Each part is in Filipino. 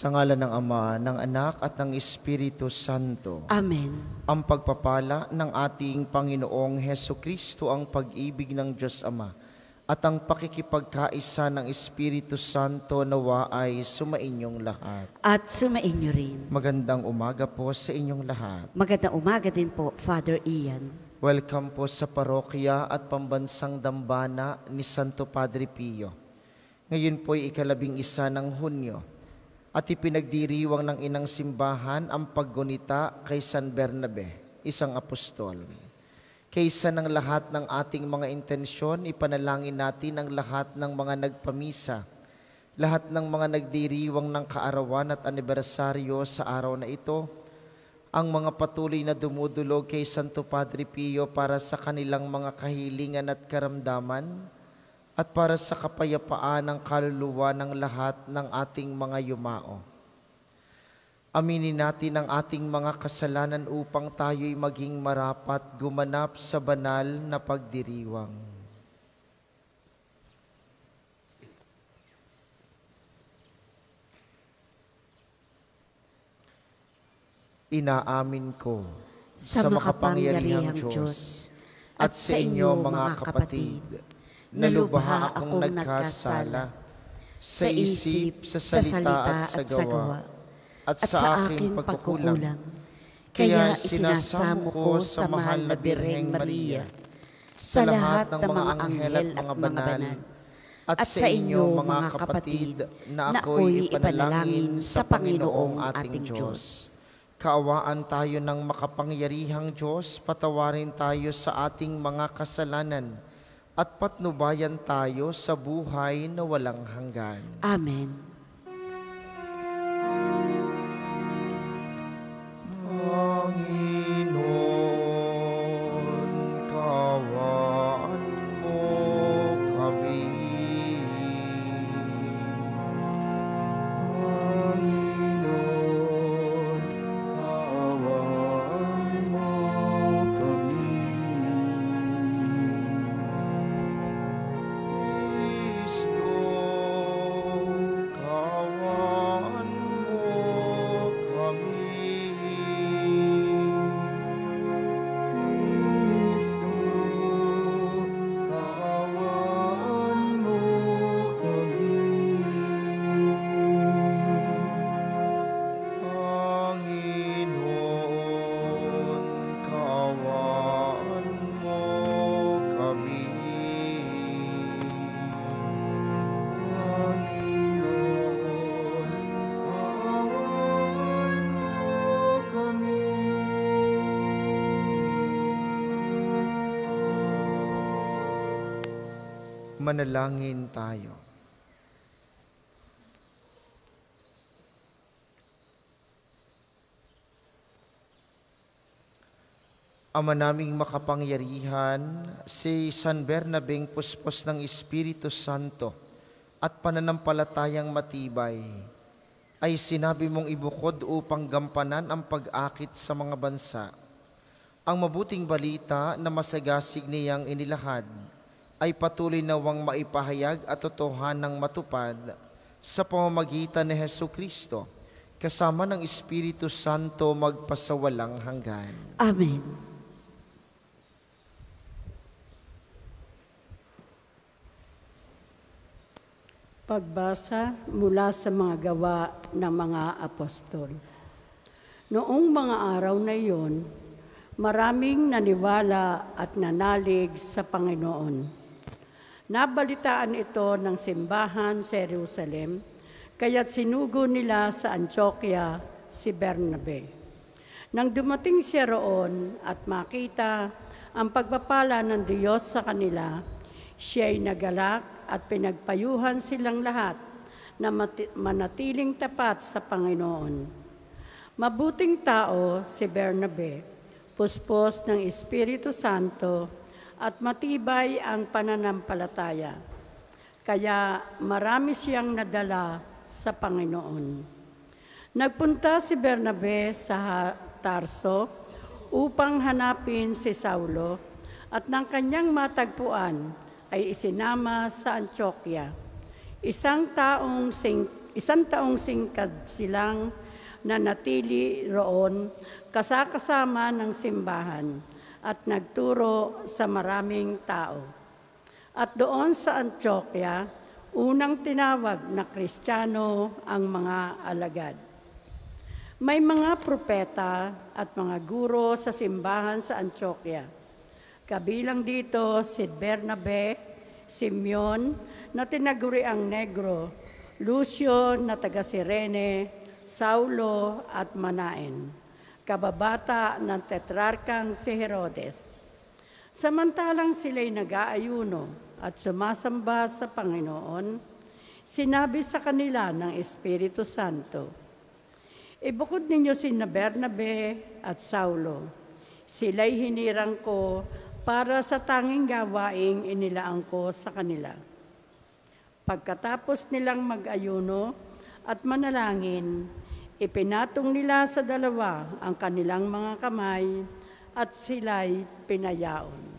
Sa ngalan ng Ama, ng Anak at ng Espiritu Santo. Amen. Ang pagpapala ng ating Panginoong Hesukristo, ang pag-ibig ng Diyos Ama, at ang pakikipagkaisa ng Espiritu Santo nawa ay sumainyong lahat. At sumainyo rin. Magandang umaga po sa inyong lahat. Magandang umaga din po, Father Ian. Welcome po sa parokya at pambansang dambana ni Santo Padre Pio. Ngayon po ay 11 ng Hunyo at ipinagdiriwang ng inang simbahan ang paggunita kay San Bernabe, isang apostol. Kaysa ng lahat ng ating mga intensyon, ipanalangin natin ang lahat ng mga nagpamisa, lahat ng mga nagdiriwang ng kaarawan at anibersaryo sa araw na ito, ang mga patuloy na dumudulog kay Santo Padre Pio para sa kanilang mga kahilingan at karamdaman, at para sa kapayapaan ng kaluluwa ng lahat ng ating mga yumao. Aminin natin ang ating mga kasalanan upang tayo'y maging marapat gumanap sa banal na pagdiriwang. Inaamin ko Sa makapangyarihang Diyos at sa inyo mga kapatid, na lubha akong nagkasala sa isip, sa salita at sa gawa, at sa aking pagkukulang. Kaya sinasamo ko sa mahal na Birheng Maria, sa lahat ng mga anghel at mga banal, at sa inyo mga kapatid, na ako'y ipanalangin sa Panginoong ating Diyos. Kaawaan tayo ng makapangyarihang Diyos, patawarin tayo sa ating mga kasalanan, at patnubayan tayo sa buhay na walang hanggan. Amen. Panginoon, kaawaan mo kami. Panginoon, kaawaan mo kami. Kristo, kaawaan mo kami. Kristo, kaawaan mo kami. Panginoon, kaawaan mo kami. Manalangin tayo. Ama naming makapangyarihan, si San Bernabeng puspos ng Espiritu Santo at pananampalatayang matibay, ay sinabi mong ibukod upang gampanan ang pag-akit sa mga bansa. Ang mabuting balita na masagasig niyang inilahad ay patuloy nawang maipahayag at totohanang matupad sa pamamagitan ni Hesukristo, kasama ng Espiritu Santo magpasawalang hanggan. Amen. Pagbasa mula sa mga gawa ng mga apostol. Noong mga araw na iyon, maraming naniwala at nanalig sa Panginoon. Nabalitaan ito ng simbahan sa Jerusalem, kaya't sinugo nila sa Antioquia si Bernabe. Nang dumating siya roon at makita ang pagpapala ng Diyos sa kanila, siya ay nagalak at pinagpayuhan silang lahat na manatiling tapat sa Panginoon. Mabuting tao si Bernabe, puspos ng Espiritu Santo at matibay ang pananampalataya. Kaya marami siyang nadala sa Panginoon. Nagpunta si Bernabe sa Tarso upang hanapin si Saulo at nang kanyang matagpuan ay isinama sa Antioquia. Isang taong isang taong singkad silang nanatili roon kasama ng simbahan at nagturo sa maraming tao. At doon sa Antioquia, unang tinawag na Kristiyano ang mga alagad. May mga propeta at mga guro sa simbahan sa Antioquia. Kabilang dito si Bernabe, Simeon na tinaguriang Negro, Lucio na taga Cirene, Saulo at Manaen, kababata ng tetrarkang si Herodes. Samantalang sila'y nag-aayuno at sumasamba sa Panginoon, sinabi sa kanila ng Espiritu Santo, ibukod ninyo sina Bernabe at Saulo. Sila'y hinirang ko para sa tanging gawaing inilaan ko sa kanila. Pagkatapos nilang mag-ayuno at manalangin, ipinatong nila sa dalawa ang kanilang mga kamay at sila'y pinayaon.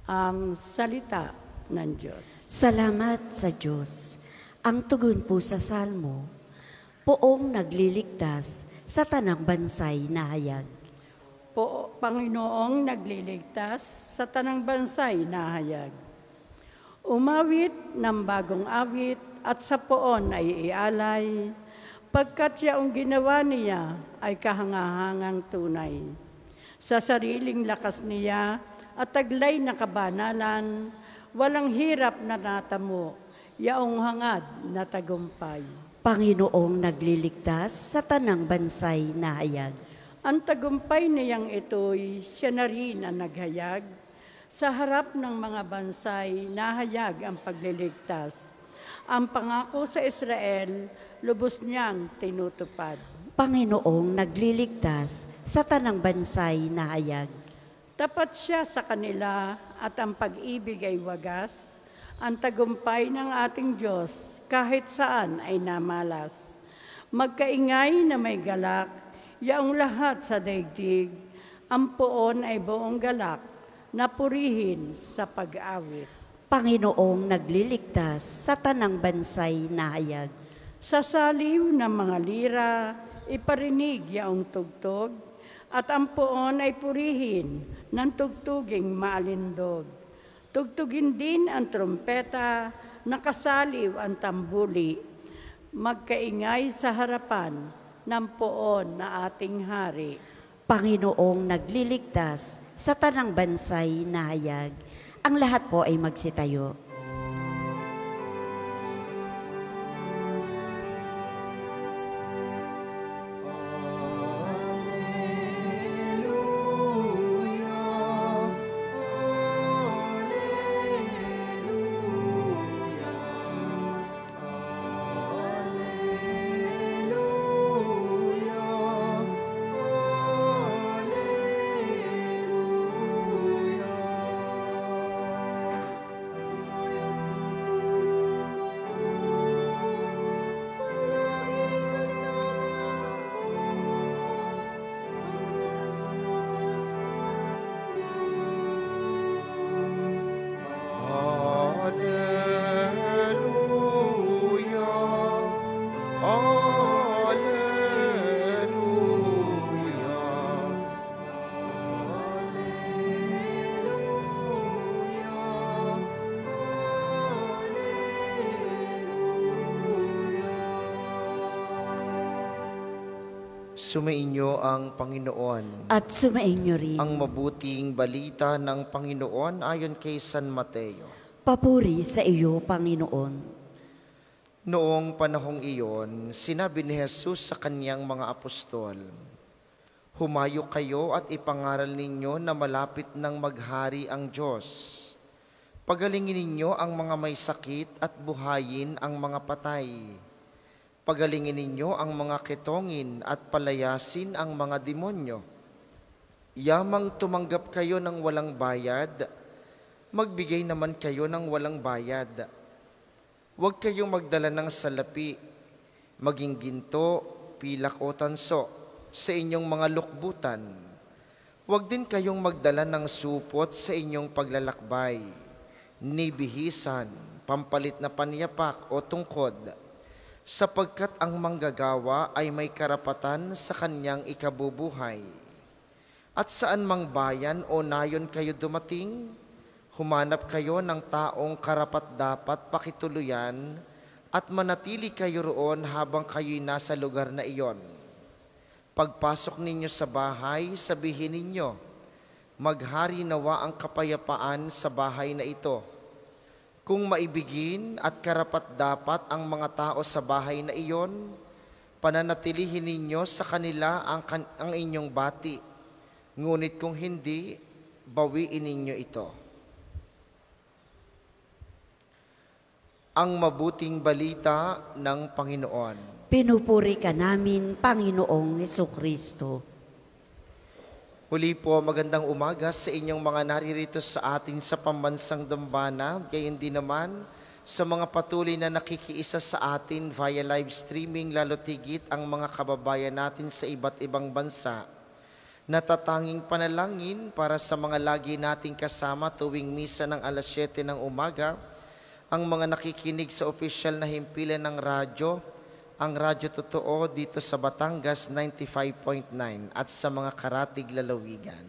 Ang salita ng Diyos. Salamat sa Diyos. Ang tugon po sa Salmo, Poong nagliligtas sa tanang bansay na hayag. Panginoong nagliligtas sa tanang bansay na hayag. Umawit ng bagong awit at sa poon ay ialay, pagkat yaong ginawa niya ay kahangahangang tunay. Sa sariling lakas niya at taglay na kabanalan, walang hirap na natamo, yaong hangad na tagumpay. Panginoong nagliligtas sa tanang bansay na hayag. Ang tagumpay niyang ito'y siya na rin ang naghayag. Sa harap ng mga bansay, nahayag ang pagliligtas. Ang pangako sa Israel, lubos niyang tinutupad. Panginoong nagliligtas sa tanang bansay na hayag. Tapat siya sa kanila at ang pag-ibig ay wagas. Ang tagumpay ng ating Diyos kahit saan ay namalas. Magkaingay na may galak, yaong lahat sa daigdig, ang poon ay buong galak, na purihin sa pag-awit. Panginoong nagliligtas sa tanang bansay na hayag. Sa saliw ng mga lira, iparinig yaong tugtog, at ang poon ay purihin ng tugtuging maalindog. Tugtugin din ang trompeta, nakasaliw ang tambuli, magkaingay sa harapan ng poon na ating hari. Panginoong nagliligtas sa tanang bansay na hayag. Ang lahat po ay magsitayo. Sumainyo ang Panginoon. At sumainyo rin. Ang mabuting balita ng Panginoon ayon kay San Mateo. Papuri sa iyo, Panginoon. Noong panahong iyon, sinabi ni Jesus sa kanyang mga apostol, humayo kayo at ipangaral ninyo na malapit ng maghari ang Diyos. Pagalingin ninyo ang mga may sakit at buhayin ang mga patay. Pagalingin ninyo ang mga ketongin at palayasin ang mga demonyo. Yamang tumanggap kayo ng walang bayad, magbigay naman kayo ng walang bayad. Huwag kayong magdala ng salapi, maging ginto, pilak o tanso sa inyong mga lukbutan. Huwag din kayong magdala ng supot sa inyong paglalakbay, ni bihisan, pampalit na panyapak o tungkod. sapagkat ang manggagawa ay may karapatan sa kanyang ikabubuhay. At saan mang bayan o nayon kayo dumating, humanap kayo ng taong karapat-dapat pakituluyan at manatili kayo roon habang kayo'y nasa lugar na iyon. Pagpasok ninyo sa bahay, sabihin ninyo, maghari nawa ang kapayapaan sa bahay na ito. Kung maibigin at karapat-dapat ang mga tao sa bahay na iyon, pananatilihin ninyo sa kanila ang inyong bati. Ngunit kung hindi, bawiin ninyo ito. Ang mabuting balita ng Panginoon. Pinupuri ka namin, Panginoong Hesukristo. Muli po, magandang umaga sa inyong mga naririto sa atin sa pambansang dambana. Gayon din naman sa mga patuloy na nakikiisa sa atin via live streaming, lalo tigit ang mga kababayan natin sa iba't ibang bansa. Natatanging panalangin para sa mga lagi nating kasama tuwing misa ng alas 7 ng umaga, ang mga nakikinig sa opisyal na himpilan ng radyo, ang Radyo Totoo dito sa Batangas 95.9 at sa mga karatig lalawigan.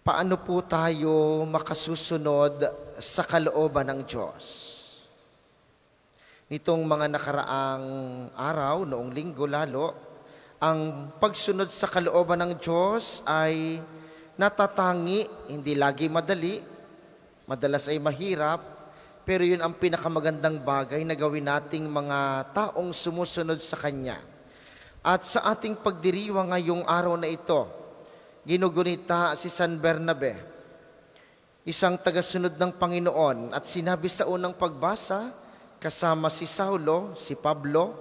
Paano po tayo makasusunod sa kalooban ng Diyos? Nitong mga nakaraang araw, noong linggo lalo, ang pagsunod sa kalooban ng Diyos ay natatangi, hindi lagi madali, madalas ay mahirap, pero yun ang pinakamagandang bagay na gawin nating mga taong sumusunod sa Kanya. At sa ating pagdiriwang ngayong araw na ito, ginugunita si San Bernabe, isang tagasunod ng Panginoon, at sinabi sa unang pagbasa, kasama si Saulo, si Pablo,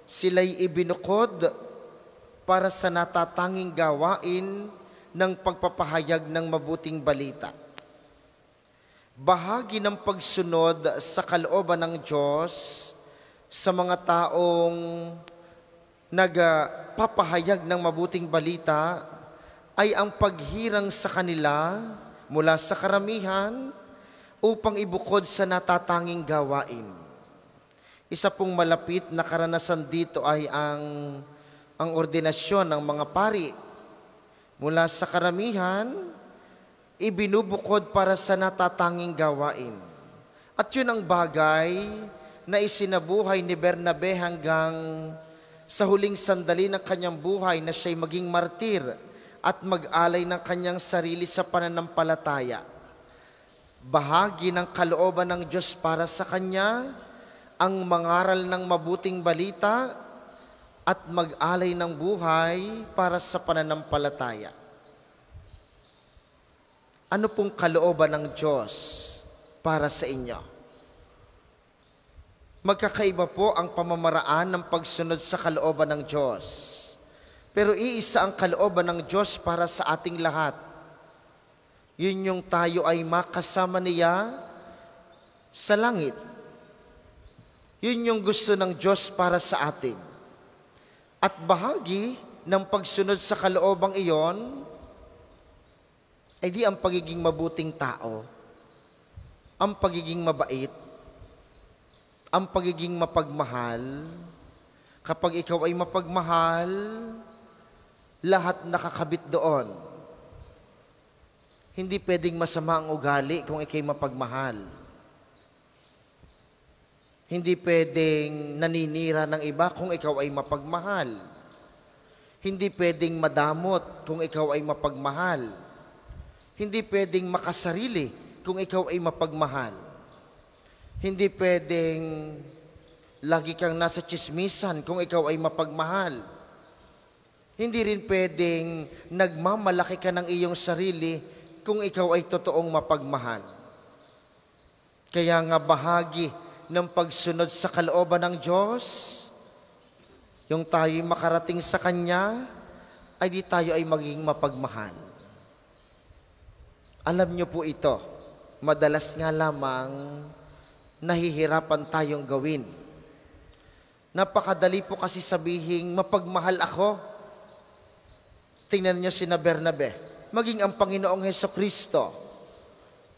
sila'y ibinukod para sa natatanging gawain ng pagpapahayag ng mabuting balita. Bahagi ng pagsunod sa kalooban ng Diyos sa mga taong nagpapahayag ng mabuting balita ay ang paghirang sa kanila mula sa karamihan upang ibukod sa natatanging gawain. Isa pong malapit na karanasan dito ay ang ordinasyon ng mga pari. Mula sa karamihan, ibinubukod para sa natatanging gawain. At yun ang bagay na isinabuhay ni Bernabe hanggang sa huling sandali ng kanyang buhay na siya'y maging martir at mag-alay ng kanyang sarili sa pananampalataya. Bahagi ng kalooban ng Diyos para sa kanya ang mangaral ng mabuting balita at mag-alay ng buhay para sa pananampalataya. Ano pong kalooban ng Diyos para sa inyo? Magkakaiba po ang pamamaraan ng pagsunod sa kalooban ng Diyos. Pero iisa ang kalooban ng Diyos para sa ating lahat. Yun yung tayo ay makasama niya sa langit. Yun yung gusto ng Diyos para sa atin. At bahagi ng pagsunod sa kaloobang iyon ay di ang pagiging mabuting tao, ang pagiging mabait, ang pagiging mapagmahal. Kapag ikaw ay mapagmahal, lahat nakakabit doon. Hindi pwedeng masama ang ugali kung ikaw'y mapagmahal. Hindi pwedeng naninira ng iba kung ikaw ay mapagmahal. Hindi pwedeng madamot kung ikaw ay mapagmahal. Hindi pwedeng makasarili kung ikaw ay mapagmahal. Hindi pwedeng lagi kang nasa tsismisan kung ikaw ay mapagmahal. Hindi rin pwedeng nagmamalaki ka ng iyong sarili kung ikaw ay totoong mapagmahal. Kaya nga bahagi ng pagsunod sa kalooban ng Diyos, yung tayo'y makarating sa Kanya, ay di tayo ay maging mapagmahal. Alam niyo po ito, madalas nga lamang nahihirapan tayong gawin. Napakadali po kasi sabihing mapagmahal ako. Tingnan niyo sina Bernabe, maging ang Panginoong Hesukristo.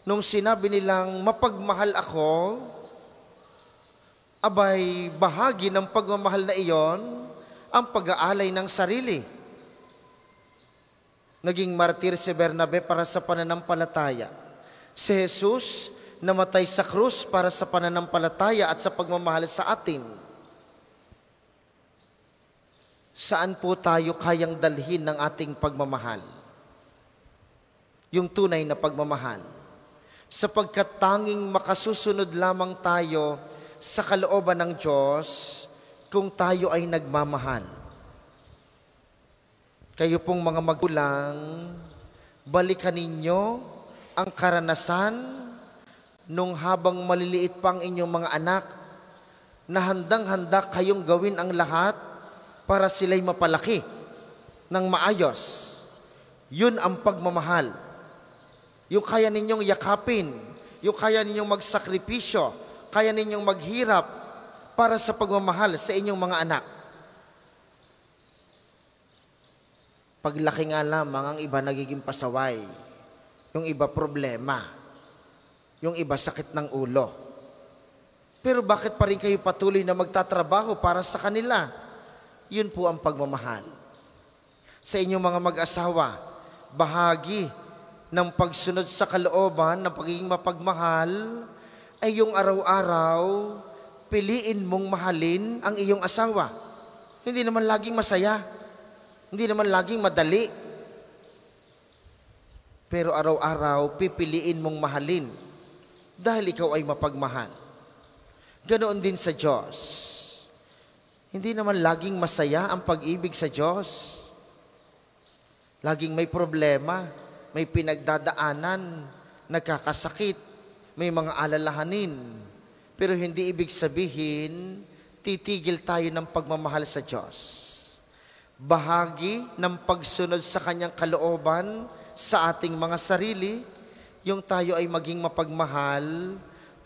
Nung sinabi nilang mapagmahal ako, abay bahagi ng pagmamahal na iyon ang pag-aalay ng sarili. Naging martir si Bernabe para sa pananampalataya. Si Jesus namatay sa krus para sa pananampalataya at sa pagmamahal sa atin. Saan po tayo kayang dalhin ng ating pagmamahal? Yung tunay na pagmamahal. Sapagkat tanging makasusunod lamang tayo sa kalooban ng Diyos kung tayo ay nagmamahal. Kayo pong mga magulang, balikan ninyo ang karanasan nung habang maliliit pa ang inyong mga anak na handang-handa kayong gawin ang lahat para sila'y mapalaki ng maayos. Yun ang pagmamahal. Yung kaya ninyong yakapin, yung kaya ninyong magsakripisyo, kaya ninyong maghirap para sa pagmamahal sa inyong mga anak. Paglaki nga lamang, ang iba nagiging pasaway. Yung iba problema. Yung iba sakit ng ulo. Pero bakit pa rin kayo patuloy na magtatrabaho para sa kanila? Yun po ang pagmamahal. Sa inyong mga mag-asawa, bahagi ng pagsunod sa kalooban ng pagiging mapagmahal ay yung araw-araw piliin mong mahalin ang iyong asawa. Hindi naman laging masaya. Hindi naman laging madali. Pero araw-araw pipiliin mong mahalin dahil ikaw ay mapagmahal. Ganoon din sa Diyos. Hindi naman laging masaya ang pag-ibig sa Diyos. Laging may problema, may pinagdadaanan, nagkakasakit, may mga alalahanin. Pero hindi ibig sabihin, titigil tayo ng pagmamahal sa Diyos. Bahagi ng pagsunod sa Kanyang kalooban sa ating mga sarili, yung tayo ay maging mapagmahal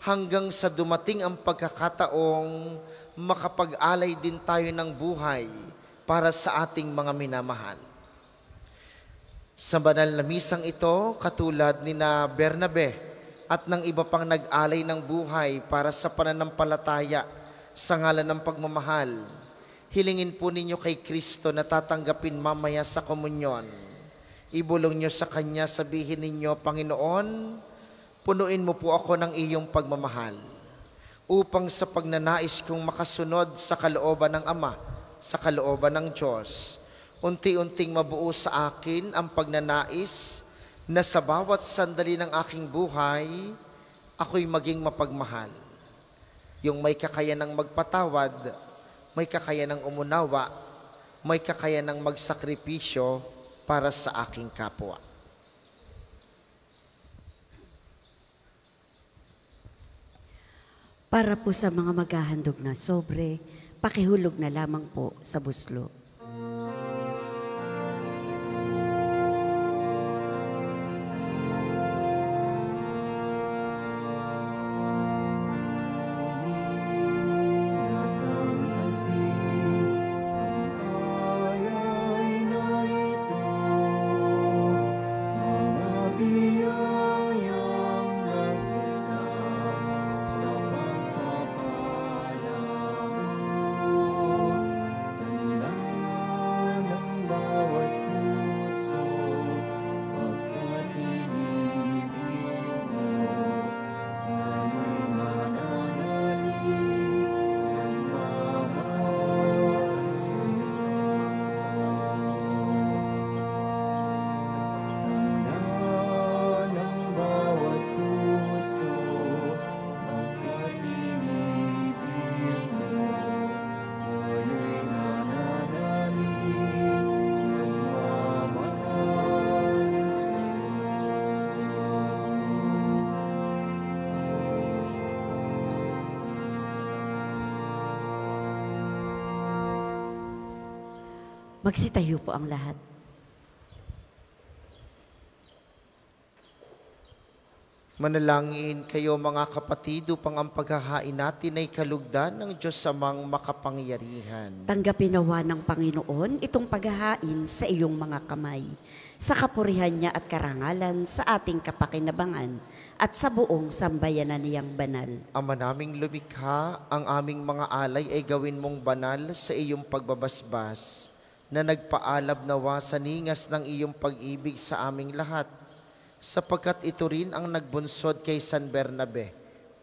hanggang sa dumating ang pagkakataong makapag-alay din tayo ng buhay para sa ating mga minamahal. Sa banal na misang ito, katulad ni na Bernabe at ng iba pang nag-alay ng buhay para sa pananampalataya sa ngalan ng pagmamahal, hilingin po ninyo kay Kristo na tatanggapin mamaya sa komunyon. Ibulong nyo sa Kanya, sabihin ninyo, Panginoon, punuin mo po ako ng iyong pagmamahal upang sa pagnanais kong makasunod sa kalooban ng Ama, sa kalooban ng Diyos, unti-unting mabuo sa akin ang pagnanais na sa bawat sandali ng aking buhay, ako'y maging mapagmahal. Yung may kakayanang magpatawad, may kakayanang umunawa, may kakayanang magsakripisyo para sa aking kapwa. Para po sa mga maghahandog na sobre, pakihulog na lamang po sa buslo. Magsitayo po ang lahat. Manalangin kayo mga kapatid upang ang paghahain natin ay kalugdan ng Diyos samang makapangyarihan. Tanggapin nawa ng Panginoon itong paghahain sa iyong mga kamay, sa kapurihan niya at karangalan sa ating kapakinabangan at sa buong sambayanan niyang banal. Ama naming lumikha, ang aming mga alay ay gawin mong banal sa iyong pagbabasbas, na nagpaalab nawa sa ningas ng iyong pag-ibig sa aming lahat, sapagkat ito rin ang nagbunsod kay San Bernabe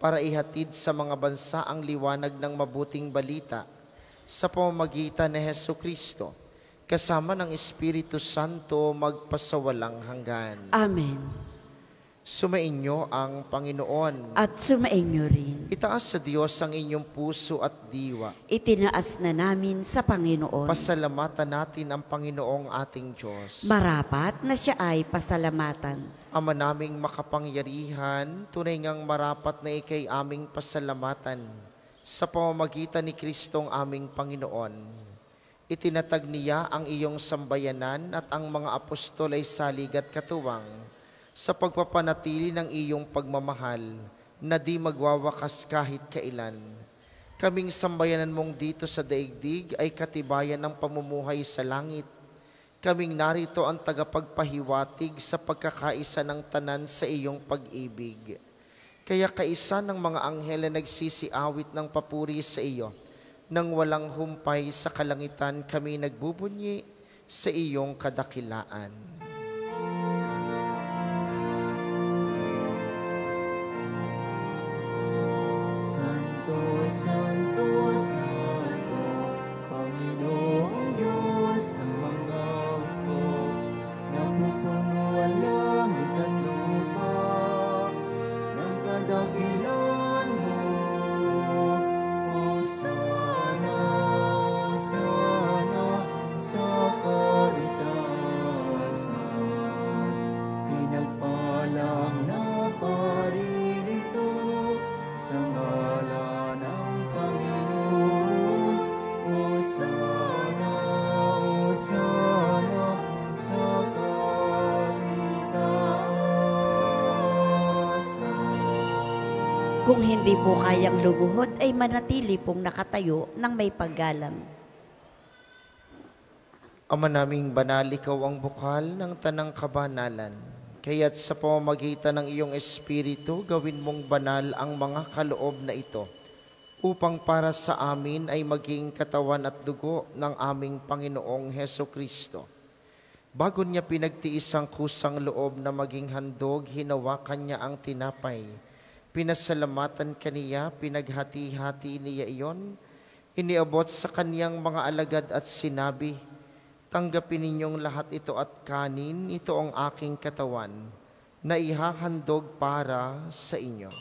para ihatid sa mga bansa ang liwanag ng mabuting balita sa pamamagitan ni Hesukristo, kasama ng Espiritu Santo magpasawalang hanggan. Amen. Sumainyo ang Panginoon. At sumainyo rin. Itaas sa Diyos ang inyong puso at diwa. Itinaas na namin sa Panginoon. Pasalamatan natin ang Panginoong ating Diyos. Marapat na siya ay pasalamatan. Ama naming makapangyarihan, tunay ngang marapat na ikay aming pasalamatan sa pamamagitan ni Kristong aming Panginoon. Itinatag niya ang iyong sambayanan at ang mga apostol ay salig at katuwang sa pagpapanatili ng iyong pagmamahal na di magwawakas kahit kailan. Kaming sambayanan mong dito sa daigdig ay katibayan ng pamumuhay sa langit. Kaming narito ang tagapagpahiwatig sa pagkakaisa ng tanan sa iyong pag-ibig. Kaya kaisa ng mga anghel na nagsisiawit ng papuri sa iyo, nang walang humpay sa kalangitan kami nagbubunyi sa iyong kadakilaan. Santo, Santo, Panginoong Diyos ng mga hukbo, napupuno ang langit at lupa ng kadakilan mo. Hosana, Hosana sa kaitaasan, pinagpalang na paririto sa ngalan ng Panginoon. Hosana, Hosana sa kaitaasan. Kung hindi po kayang lumuhod, ay manatili pong nakatayo ng may paggalang. Ama naming banal, ikaw ang bukal ng tanang kabanalan. Kaya't sa pamamagitan ng iyong Espiritu, gawin mong banal ang mga kaloob na ito, upang para sa amin ay maging katawan at dugo ng aming Panginoong Hesukristo. Bago niya pinagtiis ang kusang loob na maging handog, hinawakan niya ang tinapay. Pinasalamatan kaniya, pinaghati-hati niya iyon, iniabot sa kaniyang mga alagad at sinabi, "Tanggapin ninyong lahat ito at kanin, ito ang aking katawan, na ihahandog para sa inyo."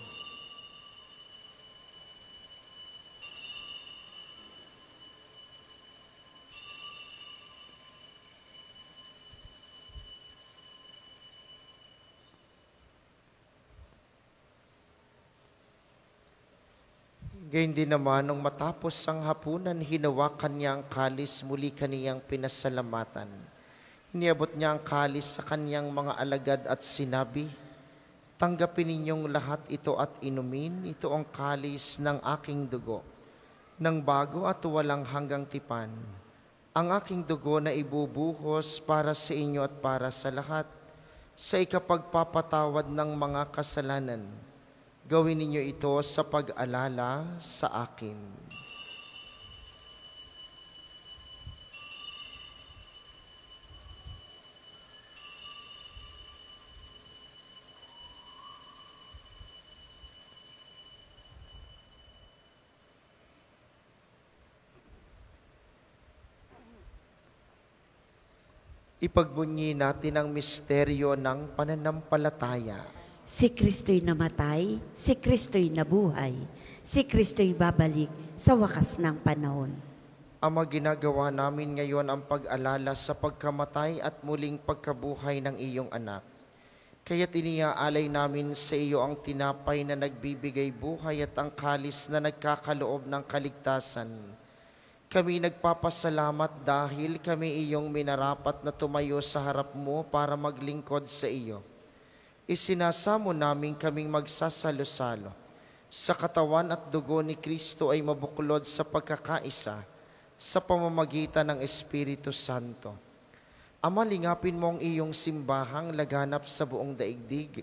Gayun din naman, nung matapos ang hapunan, hinawakan niya ang kalis, muli kaniyang pinasalamatan. Iniabot niya ang kalis sa kaniyang mga alagad at sinabi, "Tanggapin ninyong lahat ito at inumin, ito ang kalis ng aking dugo, ng bago at walang hanggang tipan. Ang aking dugo na ibubuhos para sa inyo at para sa lahat, sa ikapagpapatawad ng mga kasalanan. Gawin ninyo ito sa pag-alala sa akin." Ipagbunyi natin ang misteryo ng pananampalataya. Si Kristo'y namatay, si Kristo'y nabuhay, si Kristo'y babalik sa wakas ng panahon. Ama, ginagawa namin ngayon ang pag-alala sa pagkamatay at muling pagkabuhay ng iyong anak. Kaya't iniaalay namin sa iyo ang tinapay na nagbibigay buhay at ang kalis na nagkakaloob ng kaligtasan. Kami nagpapasalamat dahil kami iyong minarapat na tumayo sa harap mo para maglingkod sa iyo. Isinasamo namin kaming magsasalo-salo sa katawan at dugo ni Kristo ay mabuklod sa pagkakaisa sa pamamagitan ng Espiritu Santo. Ama, lingapin mo ang iyong simbahang laganap sa buong daigdig.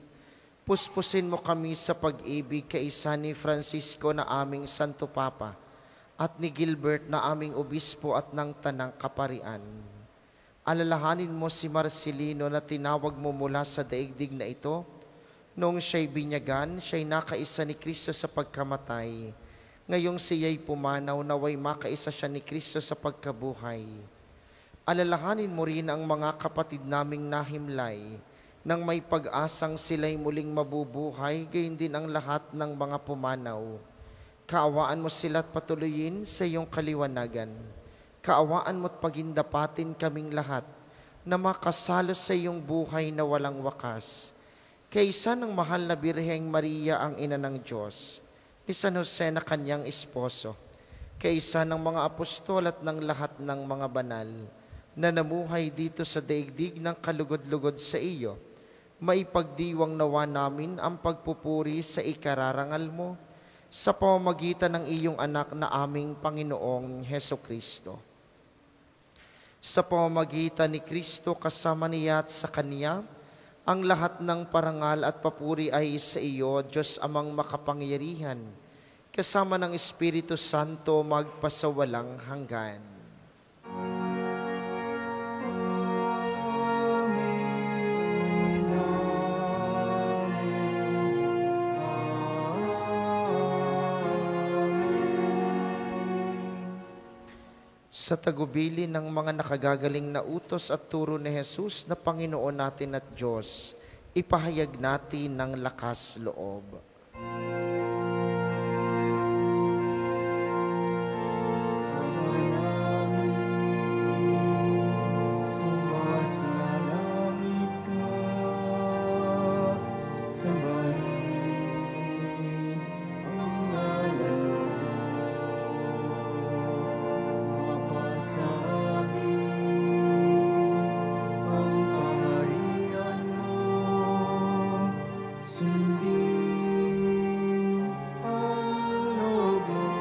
Puspusin mo kami sa pag-ibig kaisa ni Francisco na aming Santo Papa at ni Gilbert na aming obispo at ng Tanang Kaparian. Alalahanin mo si Marcelino na tinawag mo mula sa daigdig na ito. Noong siya'y binyagan, siya'y nakaisa ni Kristo sa pagkamatay. Ngayong siya'y pumanaw, naway makaisa siya ni Kristo sa pagkabuhay. Alalahanin mo rin ang mga kapatid naming nahimlay, nang may pag-asang sila'y muling mabubuhay, gayon din ang lahat ng mga pumanaw. Kaawaan mo sila't patuloyin sa iyong kaliwanagan. Kaawaan mo't pagindapatin kaming lahat na makasalo sa iyong buhay na walang wakas. Kaisa ng mahal na Birheng Maria ang ina ng Diyos, ni San Jose na kanyang esposo, kaisa ng mga apostol at ng lahat ng mga banal na namuhay dito sa daigdig ng kalugod-lugod sa iyo, maipagdiwang nawa namin ang pagpupuri sa ikararangal mo sa pamamagitan ng iyong anak na aming Panginoong Hesukristo. Sa pamamagitan ni Kristo kasama niya at sa Kanya, ang lahat ng parangal at papuri ay sa iyo, Diyos Amang makapangyarihan, kasama ng Espiritu Santo magpasawalang hanggan. Sa tagubili ng mga nakagagaling na utos at turo ni Jesus na Panginoon natin at Diyos, ipahayag natin ng lakas loob. Sumasalangit ka, sambahin ang ngalan mo. Mapasabi ang kaharian mo, sundin ang loob mo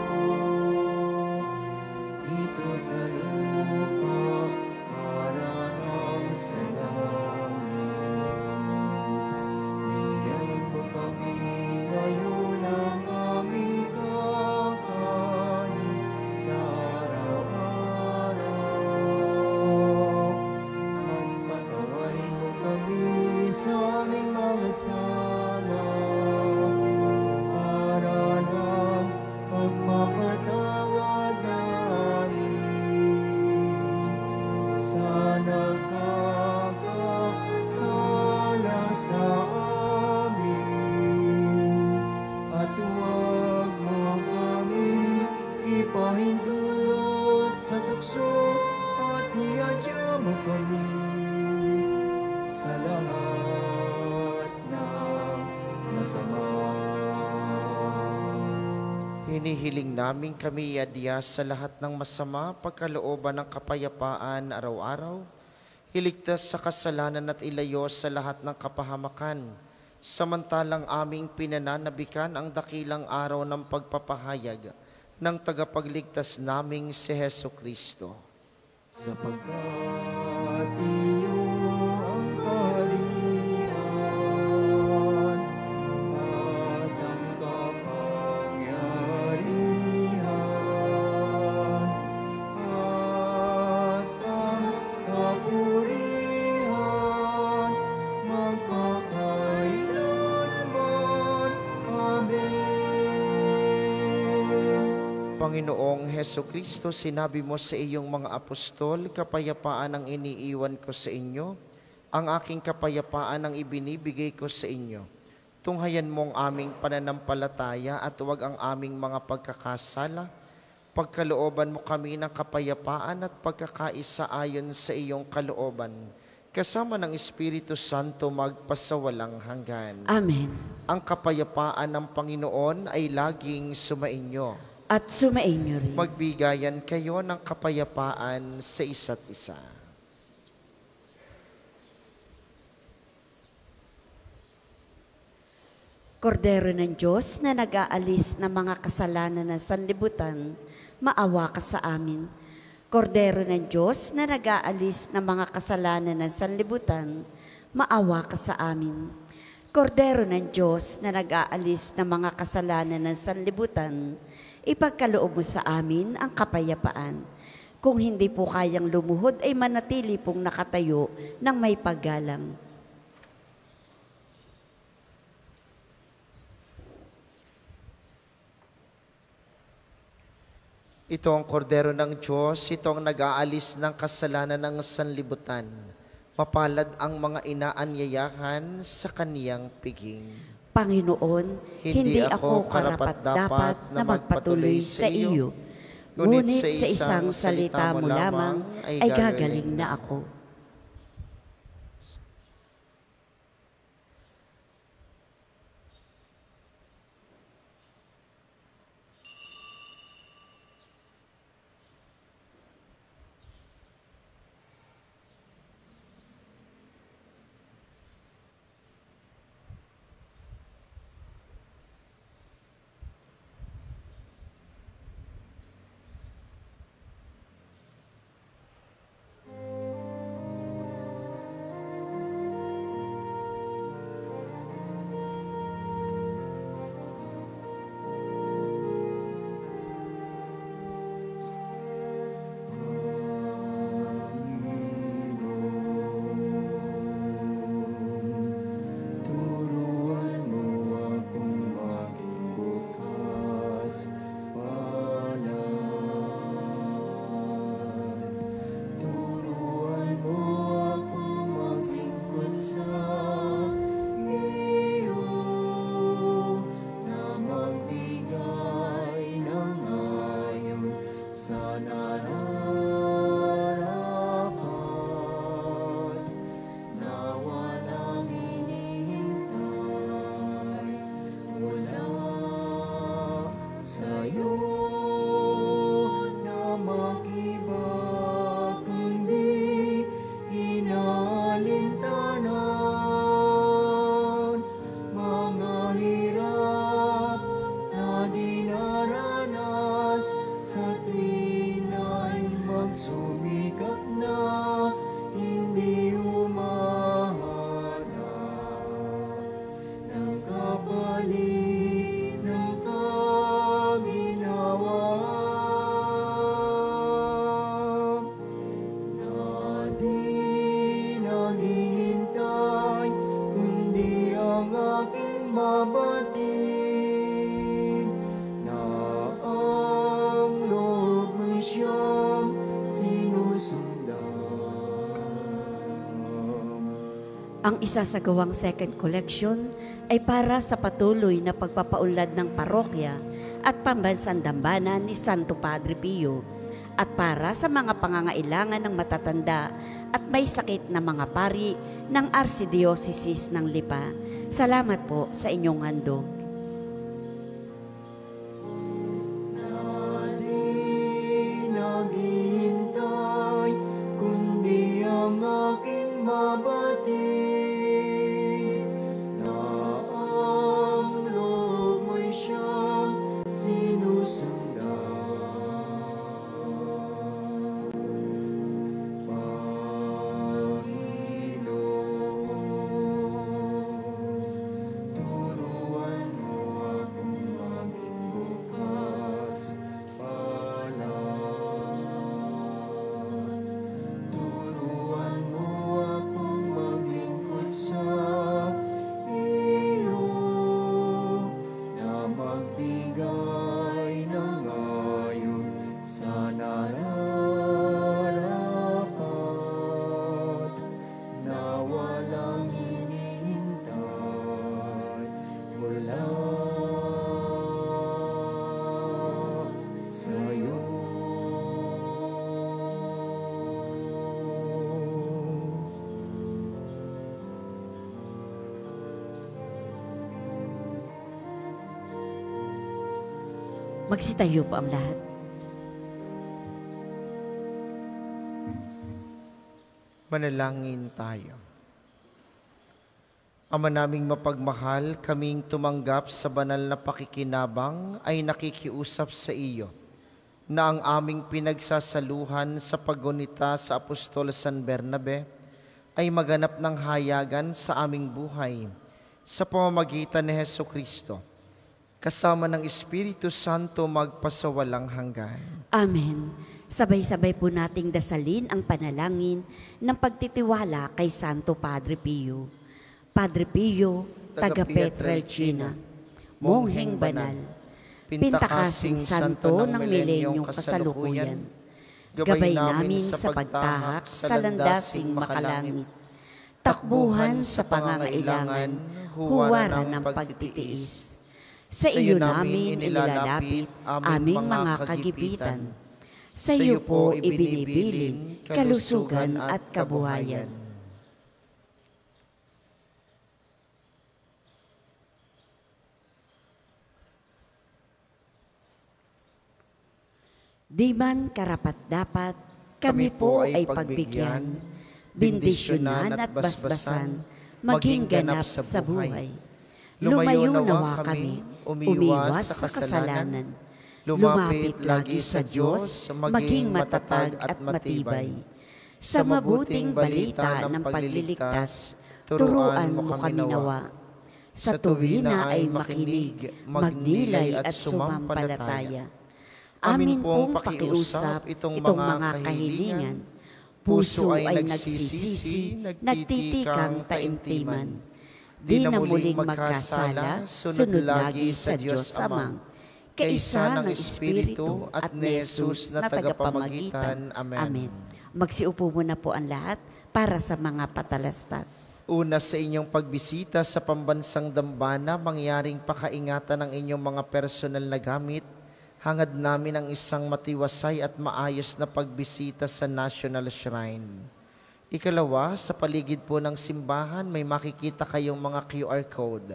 dito sa lupa parang sa langit. Bigyan mo kami ngayon ang aming kakanin sa araw-araw. At patawarin mo kami sa aming mga sala para ng pagpapatawad namin sa nakakasala sa amin. At huwag mo kami ipahintulot sa tukso at iadya mo kami sa lahat ng masama. Hinihiling namin kami iadya sa lahat ng masama, pagkalooban ng kapayapaan araw-araw, iligtas sa kasalanan at ilayo sa lahat ng kapahamakan, samantalang aming pinananabikan ang dakilang araw ng pagpapahayag ng tagapagligtas naming si Hesukristo. Sapagkat iyo ang kaharian at ang kapangyarihan at ang kapurihan magpakailanman. Amen. Panginoong Hesukristo, sinabi mo sa iyong mga apostol, kapayapaan ang iniiwan ko sa inyo, ang aking kapayapaan ang ibinibigay ko sa inyo. Tunghayan mo ang aming pananampalataya at huwag ang aming mga pagkakasala. Pagkalooban mo kami ng kapayapaan at pagkakaisa ayon sa iyong kalooban, kasama ng Espiritu Santo magpasawalang hanggan. Amen. Ang kapayapaan ng Panginoon ay laging sumainyo. At sumainyo rin. Magbigayan kayo ng kapayapaan sa isa't isa. Kordero ng Diyos na nag-aalis ng mga kasalanan ng sanlibutan, maawa ka sa amin. Kordero ng Diyos na nag-aalis ng mga kasalanan ng sanlibutan, maawa ka sa amin. Kordero ng Diyos na nag-aalis ng mga kasalanan ng sanlibutan, ipagkaloob mo sa amin ang kapayapaan. Kung hindi po kayang lumuhod ay manatili pong nakatayo ng may paggalang. Ito ang kordero ng Diyos, ito ang nag-aalis ng kasalanan ng sanlibutan. Mapalad ang mga inaanyayahan sa kaniyang piging. Panginoon, hindi ako karapat-dapat na magpatuloy sa iyo. Ngunit sa isang salita mo lamang ay gagaling na ako. Ang isasagawang second collection ay para sa patuloy na pagpapaunlad ng parokya at pambansang dambana ni Santo Padre Pio at para sa mga pangangailangan ng matatanda at may sakit na mga pari ng Archdiocese ng Lipa. Salamat po sa inyong handog. Magsitayo po ang lahat. Manalangin tayo. Ama naming mapagmahal, kaming tumanggap sa banal na pakikinabang ay nakikiusap sa iyo na ang aming pinagsasaluhan sa paggunita sa Apostol San Bernabe ay maganap ng hayagan sa aming buhay sa pamamagitan ni Hesukristo, kasama ng Espiritu Santo magpasawalang hanggan. Amen. Sabay-sabay po nating dasalin ang panalangin ng pagtitiwala kay Santo Padre Pio. Padre Pio, taga Pietrelcina, Mongheng Banal, Pintakasing Santo ng milenyong kasalukuyan, gabay namin sa pagtahak sa landasing makalangit, takbuhan sa pangangailangan, huwaran ng pagtitiis. Sa iyo namin inilalapit aming mga kagipitan. Sa iyo po ibinibilin kalusugan at kabuhayan. Di man karapat-dapat, kami po ay pagbigyan, bendisyonan at basbasan, maging ganap sa buhay. Lumayo nawa kami, umiwas sa kasalanan, lumapit lagi sa Diyos, maging matatag at matibay. Sa mabuting balita ng pagliligtas, turuan mo kami nawa. Sa tuwina ay makinig, magnilay at sumampalataya. Amin pong pakiusap itong mga kahilingan. Puso ay nagsisisi, nagtitikang taimtiman. Di na muling magkasala, sunod lagi sa Diyos Amang, kaisa ng Espiritu at ni Jesus na tagapamagitan. Amen. Magsiupo muna po ang lahat para sa mga patalastas. Una sa inyong pagbisita sa pambansang dambana, mangyaring pakaingatan ng inyong mga personal na gamit. Hangad namin ang isang matiwasay at maayos na pagbisita sa National Shrine. Ikalawa, sa paligid po ng simbahan, may makikita kayong mga QR code.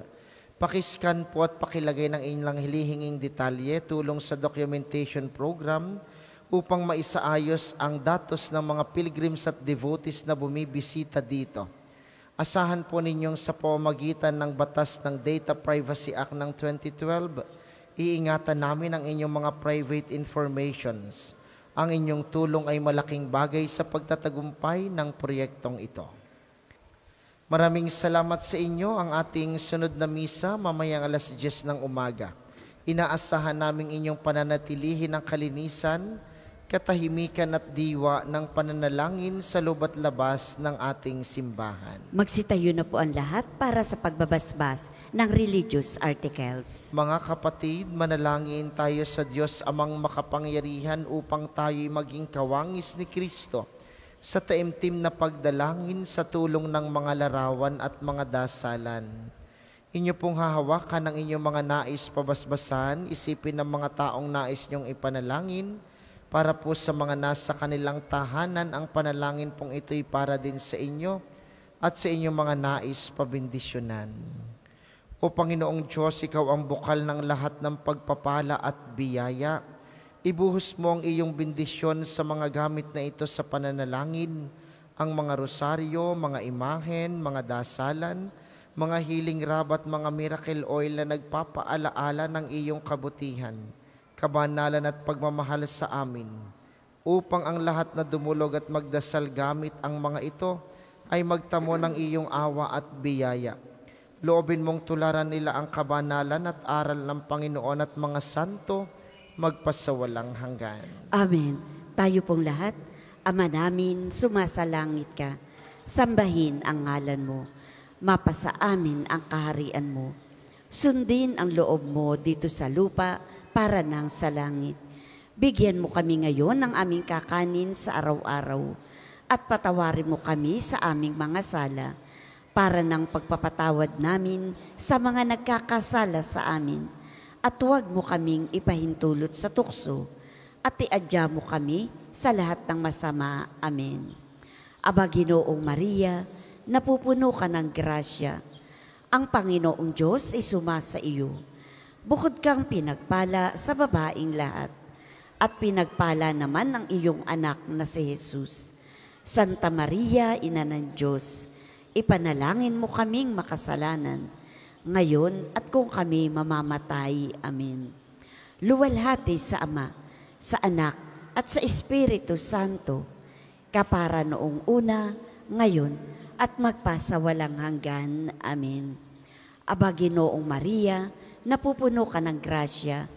Pakiscan po at pakilagay ng inyong hilihinging detalye tulong sa documentation program upang maisaayos ang datos ng mga pilgrims at devotees na bumibisita dito. Asahan po ninyong sa pamamagitan ng batas ng Data Privacy Act ng 2012, iingatan namin ang inyong mga private informations. Ang inyong tulong ay malaking bagay sa pagtatagumpay ng proyektong ito. Maraming salamat sa inyo. Ang ating sunod na misa mamayang 10:00 ng umaga. Inaasahan namin inyong pananatilihin ang kalinisan, katahimikan at diwa ng pananalangin sa loob at labas ng ating simbahan. Magsitayo na po ang lahat para sa pagbabasbas ng religious articles. Mga kapatid, manalangin tayo sa Diyos Amang makapangyarihan upang tayo'y maging kawangis ni Kristo sa taimtim na pagdalangin sa tulong ng mga larawan at mga dasalan. Inyo pong hahawakan ang inyong mga nais pabasbasan, isipin ng mga taong nais niyong ipanalangin. Para po sa mga nasa kanilang tahanan, ang panalangin pong ito'y para din sa inyo at sa inyong mga nais pabindisyonan. O Panginoong Diyos, Ikaw ang bukal ng lahat ng pagpapala at biyaya. Ibuhos mo ang iyong bendisyon sa mga gamit na ito sa pananalangin, ang mga rosaryo, mga imahen, mga dasalan, mga healing rab at mga miracle oil na nagpapaalaala ng iyong kabutihan, kabanalan at pagmamahal sa amin, upang ang lahat na dumulog at magdasal gamit ang mga ito ay magtamo ng iyong awa at biyaya. Loobin mong tularan nila ang kabanalan at aral ng Panginoon at mga santo magpasawalang hanggan. Amen. Tayo pong lahat, Ama namin, sumasalangit ka. Sambahin ang ngalan mo. Mapasa amin ang kaharian mo. Sundin ang loob mo dito sa lupa para nang sa langit. Bigyan mo kami ngayon ng aming kakanin sa araw-araw at patawarin mo kami sa aming mga sala para ng pagpapatawad namin sa mga nagkakasala sa amin. At huwag mo kaming ipahintulot sa tukso at iadya mo kami sa lahat ng masama. Amen. Aba Ginoong Maria, napupuno ka ng grasya. Ang Panginoong Diyos ay sumasa iyo. Bukod kang pinagpala sa babaing lahat, at pinagpala naman ng iyong anak na si Jesus. Santa Maria, Ina ng Diyos, ipanalangin mo kaming makasalanan, ngayon at kung kami mamamatay. Amen. Luwalhati sa Ama, sa Anak, at sa Espiritu Santo, kapara noong una, ngayon, at magpasawalang hanggan. Amen. Aba, Ginoong Maria, napupuno ka ng grasya.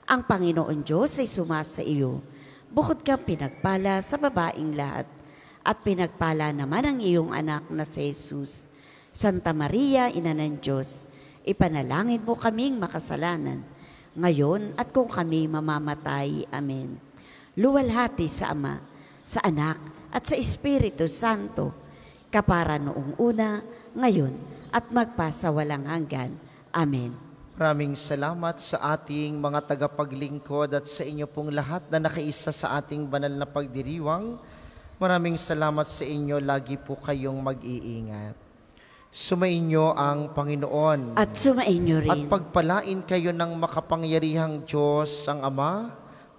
Ang Panginoon Diyos ay sumasa iyo. Bukod kang pinagpala sa babaing lahat, at pinagpala naman ang iyong anak na si Jesus. Santa Maria, Ina ng Diyos, ipanalangin mo kaming makasalanan, ngayon at kung kami mamamatay. Amen. Luwalhati sa Ama, sa Anak, at sa Espiritu Santo, kapara noong una, ngayon, at magpasawalang hanggan. Amen. Maraming salamat sa ating mga tagapaglingkod at sa inyo pong lahat na nakaisa sa ating banal na pagdiriwang. Maraming salamat sa inyo, lagi po kayong mag-iingat. Sumainyo ang Panginoon. At sumainyo rin. At pagpalain kayo ng makapangyarihang Diyos, ang Ama,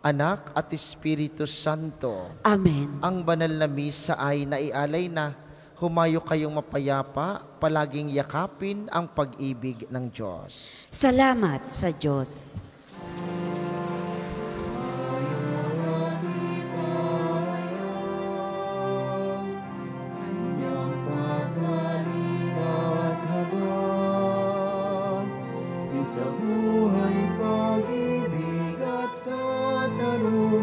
Anak at Espiritu Santo. Amen. Ang banal na misa ay naialay na. Humayo kayong mapayapa, palaging yakapin ang pag-ibig ng Diyos. Salamat sa Diyos. Kanyang pagkalinaw at habag, isa buhay, pag-ibig at katarungan.